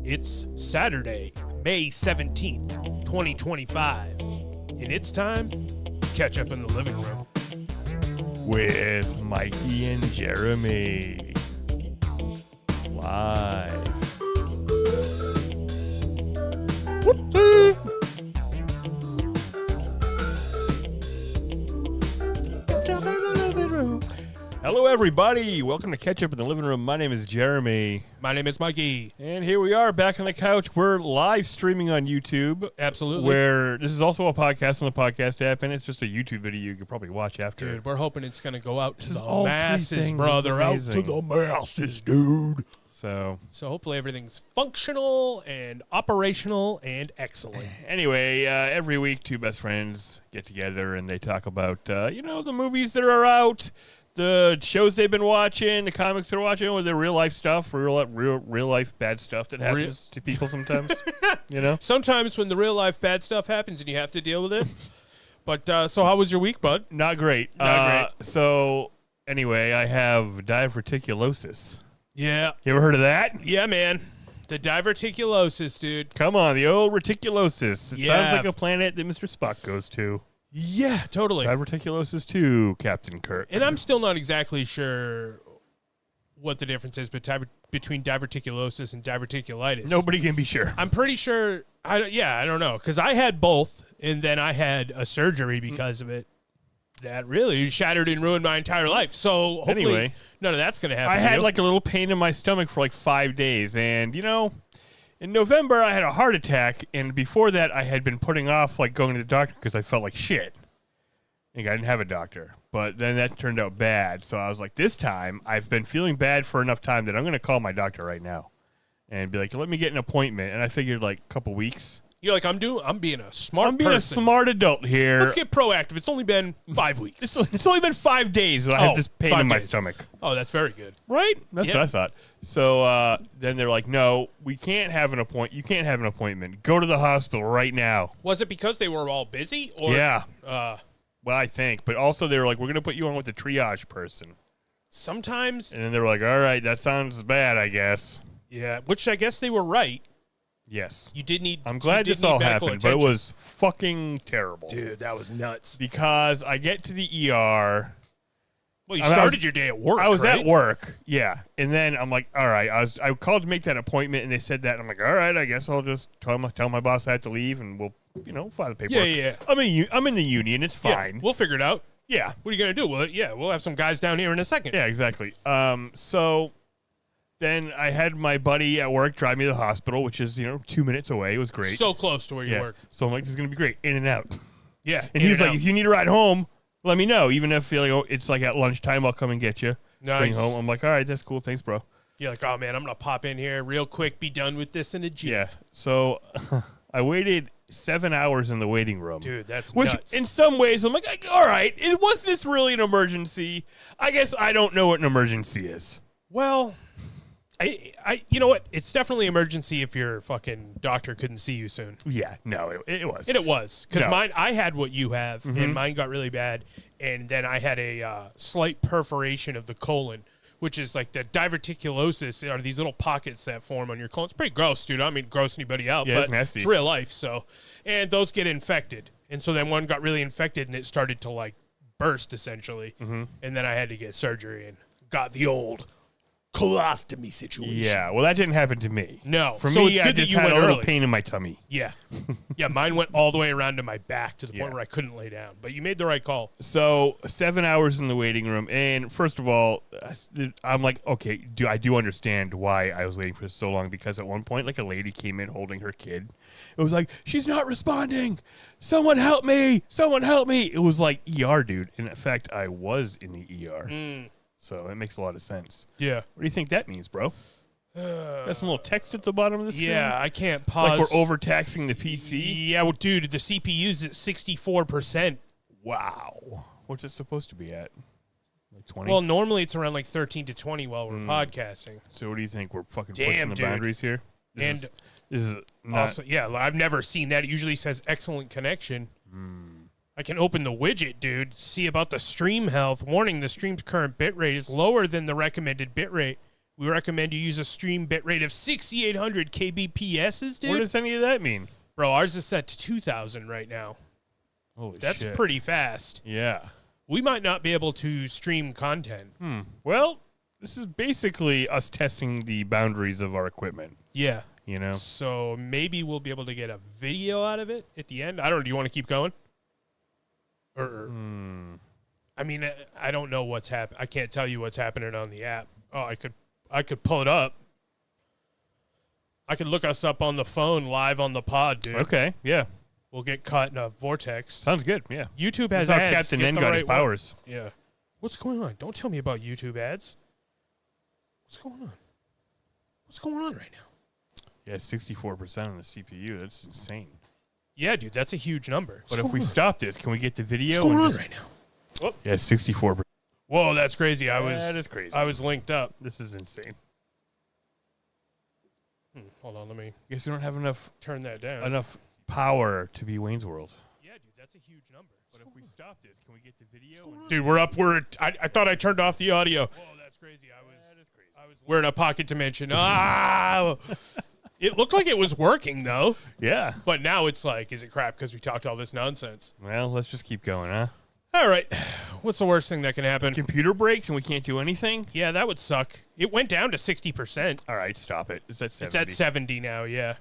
It's Saturday, May 17th, 2025, and it's time to catch up in the living room. With Mikey and Jeremy. Live. Whoopsie! Ketchup in the living room. Hello, everybody. Welcome to Ketchup in the Living Room. My name is Jeremy. My name is Mikey. And here we are back on the couch. We're live streaming on YouTube. Absolutely. Where this is also a podcast on the podcast app, and it's just a YouTube video you could probably watch after. Dude, we're hoping it's going to go out to This is the all three masses, things. brother. This is Out to amazing. the masses, dude. So hopefully everything's functional and operational and excellent. anyway, every week, two best friends get together and they talk about, the movies that are out, the shows they've been watching, the comics they're watching, or the real life stuff, real life bad stuff that happens to people sometimes. Sometimes when the real life bad stuff happens and you have to deal with it. But so how was your week, bud? Not great. So anyway, I have diverticulosis. Yeah. You ever heard of that? Yeah, man. The diverticulosis, dude. Come on, the old reticulosis. It Yeah. sounds like a planet that Mr. Spock goes to. Yeah, totally. Diverticulosis 2, Captain Kirk. And I'm still not exactly sure what the difference is between diverticulosis and diverticulitis. Nobody can be sure. I'm pretty sure. I don't know. Because I had both, and then I had a surgery because of it. That really shattered and ruined my entire life. So hopefully Anyway, none of that's going to happen. I to had you. like a little pain in my stomach for like 5 days. And, in November, I had a heart attack. And before that, I had been putting off like going to the doctor because I felt like shit. I didn't have a doctor. But then that turned out bad. So I was like, this time, I've been feeling bad for enough time that I'm going to call my doctor right now and be like, let me get an appointment. And I figured like a couple weeks. You're like, I'm being a smart I'm being person. a smart adult here. Let's get proactive. It's only been 5 weeks. It's only been 5 days that I had this pain 5 in my days. stomach. Oh, that's very good. Right? That's Yeah. what I thought. So then they're like, no, we can't have an appointment. You can't have an appointment. Go to the hospital right now. Was it because they were all busy? Or, Yeah. Well, I think. But also they were like, we're going to put you on with the triage person. Sometimes. And then they were like, all right, that sounds bad, I guess. Yeah, which I guess they were right. Yes. You did need. I'm glad this all happened, but it was fucking terrible. Dude, that was nuts. Because I get to the ER. Well, you started your day at work. I was right? at work, yeah. And then I'm like, all right. I called to make that appointment, and they said that. And I'm like, all right, I guess I'll just tell my boss I have to leave, and we'll, file the paperwork. Yeah. I'm in the union. It's fine. Yeah, we'll figure it out. Yeah. What are you gonna do? Well, we'll have some guys down here in a second. Yeah, exactly. So then I had my buddy at work drive me to the hospital, which is 2 minutes away. It was great. So close to where you work. So I'm like, this is gonna be great. In and out. Yeah. And he was like, if you need a ride home, let me know. Even if it's like at lunchtime, I'll come and get you. Nice. Bring home. I'm like, all right, that's cool. Thanks, bro. You're like, oh man, I'm gonna pop in here real quick, be done with this in a jiff. Yeah. So I waited 7 hours in the waiting room. Dude, that's which nuts. in some ways I'm like, all right, was this really an emergency? I guess I don't know what an emergency is. Well, I you know what? It's definitely emergency if your fucking doctor couldn't see you soon. Yeah, no, it was. And it was. Because No. I had what you have, and mine got really bad. And then I had a slight perforation of the colon, which is like the diverticulosis, are these little pockets that form on your colon. It's pretty gross, dude. I don't mean to gross anybody out, Yeah, but it's nasty. it's real life. So, and those get infected. And so then one got really infected, and it started to like burst, essentially. And then I had to get surgery and got the old colostomy situation. Yeah, well, that didn't happen to me. No. For So me, it's I good that just you had went a little early. pain in my tummy. Yeah. Yeah, mine went all the way around to my back to the point Yeah. where I couldn't lay down. But you made the right call. So 7 hours in the waiting room, and first of all, I'm like, okay, I do understand why I was waiting for so long, because at one point, like, a lady came in holding her kid. It was like, she's not responding. Someone help me. Someone help me. It was like ER, dude. And in fact, I was in the ER. So it makes a lot of sense. Yeah. What do you think that means, bro? Got some little text at the bottom of the screen? Yeah, I can't pause. Like we're overtaxing the PC? Yeah, well, dude, the CPU's at 64%. Wow. What's it supposed to be at? Like 20? Well, normally it's around like 13 to 20 while we're podcasting. So what do you think? We're fucking Damn, pushing the dude. boundaries here? And This is not... also, yeah, I've never seen that. It usually says excellent connection. I can open the widget, dude, see about the stream health. Warning, the stream's current bitrate is lower than the recommended bitrate. We recommend you use a stream bitrate of 6,800 kbps, dude. What does any of that mean? Bro, ours is set to 2,000 right now. Holy That's shit. pretty fast. Yeah. We might not be able to stream content. Well, this is basically us testing the boundaries of our equipment. Yeah. You know? So maybe we'll be able to get a video out of it at the end. I don't know. Do you want to keep going? Or I mean, I don't know what's happening. I can't tell you what's happening on the app. Oh, I could pull it up. I could look us up on the phone live on the pod, dude. Okay, yeah. We'll get caught in a vortex. Sounds good, yeah. YouTube has This is how ads. Captain Get N the got right his one. powers. Yeah. What's going on? Don't tell me about YouTube ads. What's going on? What's going on right now? Yeah, 64% on the CPU. That's insane. Yeah, dude, that's a huge number. But if we stop this, can we get the video? What's going on right now? Oh. Yeah, 64%. Whoa, that's crazy. That is crazy. I was linked up. This is insane. Hold on, let me Guess we don't have enough turn that down. power to be Wayne's World. Yeah, dude, that's a huge number. But if we stop this, can we get the video? Dude, we're up. I thought I turned off the audio. Whoa, that's crazy. We're in a pocket dimension. Ah! It looked like it was working, though. Yeah. But now it's like, is it crap because we talked all this nonsense? Well, let's just keep going, huh? All right. What's the worst thing that can happen? Computer breaks and we can't do anything? Yeah, that would suck. It went down to 60%. All right, stop it. It's at 70. It's at 70 now, yeah.